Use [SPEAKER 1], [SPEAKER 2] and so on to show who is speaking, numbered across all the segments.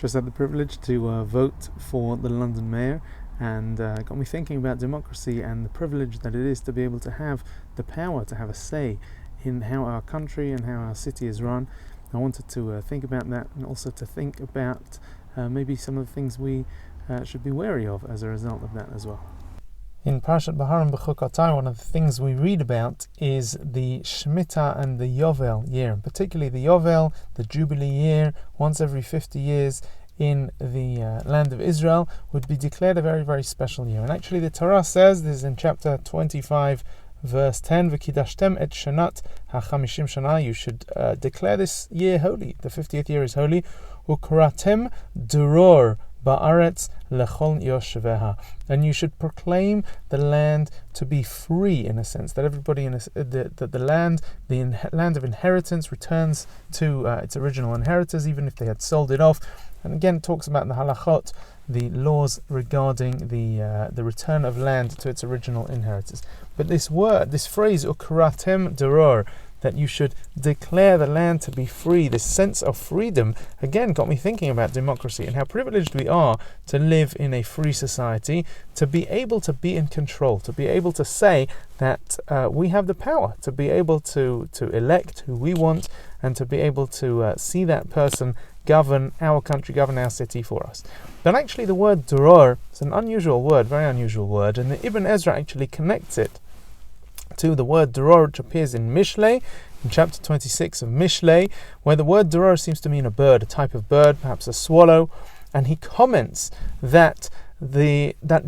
[SPEAKER 1] just had the privilege to vote for the London mayor, and got me thinking about democracy and the privilege that it is to be able to have the power to have a say in how our country and how our city is run. I wanted to think about that, and also to think about maybe some of the things we should be wary of as a result of that as well. In Shabbat Behar-Bechukotai, one of the things we read about is the Shemitah and the Yovel year, and particularly the Yovel, the Jubilee year, once every 50 years in the land of Israel, would be declared a very, very special year. And actually the Torah says, this is in chapter 25, verse 10, V'kidashtem et shanat ha-chamishim shana, you should declare this year holy, the 50th year is holy, Ukaratem duror ba'aretz lechol yoshveha, and you should proclaim the land to be free, in a sense, that everybody in the land of inheritance returns to its original inheritors, even if they had sold it off. And again, it talks about the halachot, the laws regarding the return of land to its original inheritors. But this phrase, ukaratem duror, that you should declare the land to be free, this sense of freedom, again got me thinking about democracy and how privileged we are to live in a free society, to be able to be in control, to be able to say that we have the power to be able to elect who we want, and to be able to see that person govern our country, govern our city for us. But actually the word duror is an unusual word, very unusual word, and the Ibn Ezra actually connects it to the word duror, which appears in Mishlei, in chapter 26 of Mishlei, where the word duror seems to mean a bird, a type of bird, perhaps a swallow, and he comments that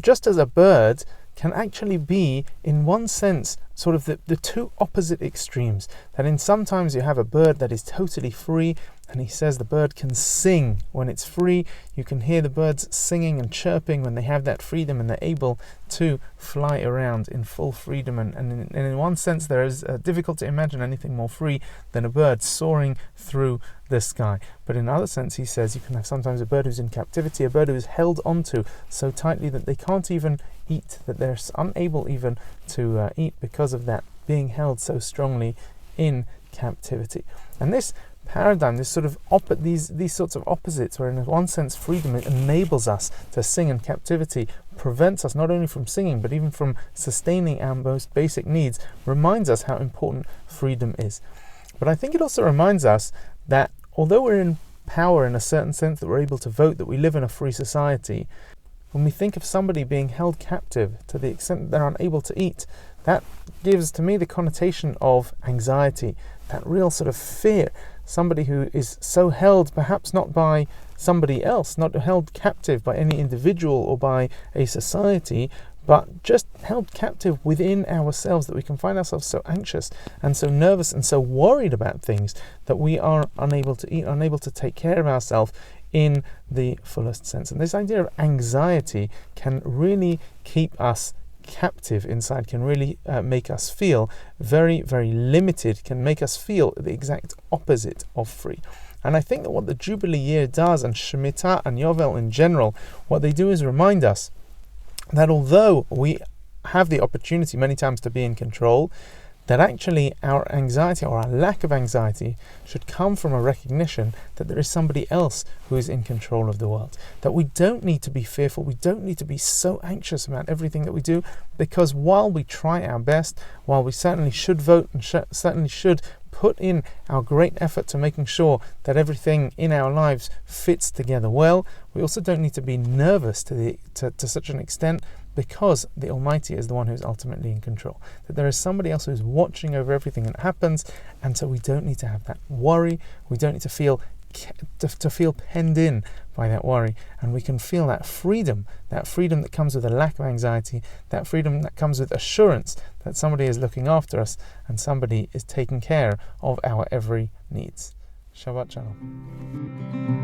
[SPEAKER 1] just as a bird can actually be, in one sense, sort of the two opposite extremes, that in sometimes you have a bird that is totally free, and he says the bird can sing when it's free. You can hear the birds singing and chirping when they have that freedom, and they're able to fly around in full freedom. And in one sense, there is difficult to imagine anything more free than a bird soaring through the sky. But in another sense, he says you can have sometimes a bird who's in captivity, a bird who is held onto so tightly that they can't even eat, that they're unable even to eat because of that, being held so strongly in captivity. And this paradigm, this sort of these sorts of opposites, where in one sense freedom enables us to sing in captivity, prevents us not only from singing but even from sustaining our most basic needs, reminds us how important freedom is. But I think it also reminds us that although we're in power in a certain sense, that we're able to vote, that we live in a free society, when we think of somebody being held captive to the extent that they're unable to eat, that gives to me the connotation of anxiety, that real sort of fear. Somebody who is so held, perhaps not by somebody else, not held captive by any individual or by a society, but just held captive within ourselves, that we can find ourselves so anxious and so nervous and so worried about things that we are unable to eat, unable to take care of ourselves in the fullest sense. And this idea of anxiety can really keep us captive inside, can really make us feel very, very limited, can make us feel the exact opposite of free. And I think that what the Jubilee year does, and Shemitah and Yovel in general, what they do is remind us that although we have the opportunity many times to be in control, that actually our anxiety or our lack of anxiety should come from a recognition that there is somebody else who is in control of the world. That we don't need to be fearful, we don't need to be so anxious about everything that we do, because while we try our best, while we certainly should vote and certainly should put in our great effort to making sure that everything in our lives fits together well, we also don't need to be nervous to such an extent, because the Almighty is the one who's ultimately in control. That there is somebody else who's watching over everything that happens, and so we don't need to have that worry. We don't need to feel penned in by that worry, and we can feel that freedom that comes with a lack of anxiety, that freedom that comes with assurance that somebody is looking after us and somebody is taking care of our every needs. Shabbat Shalom.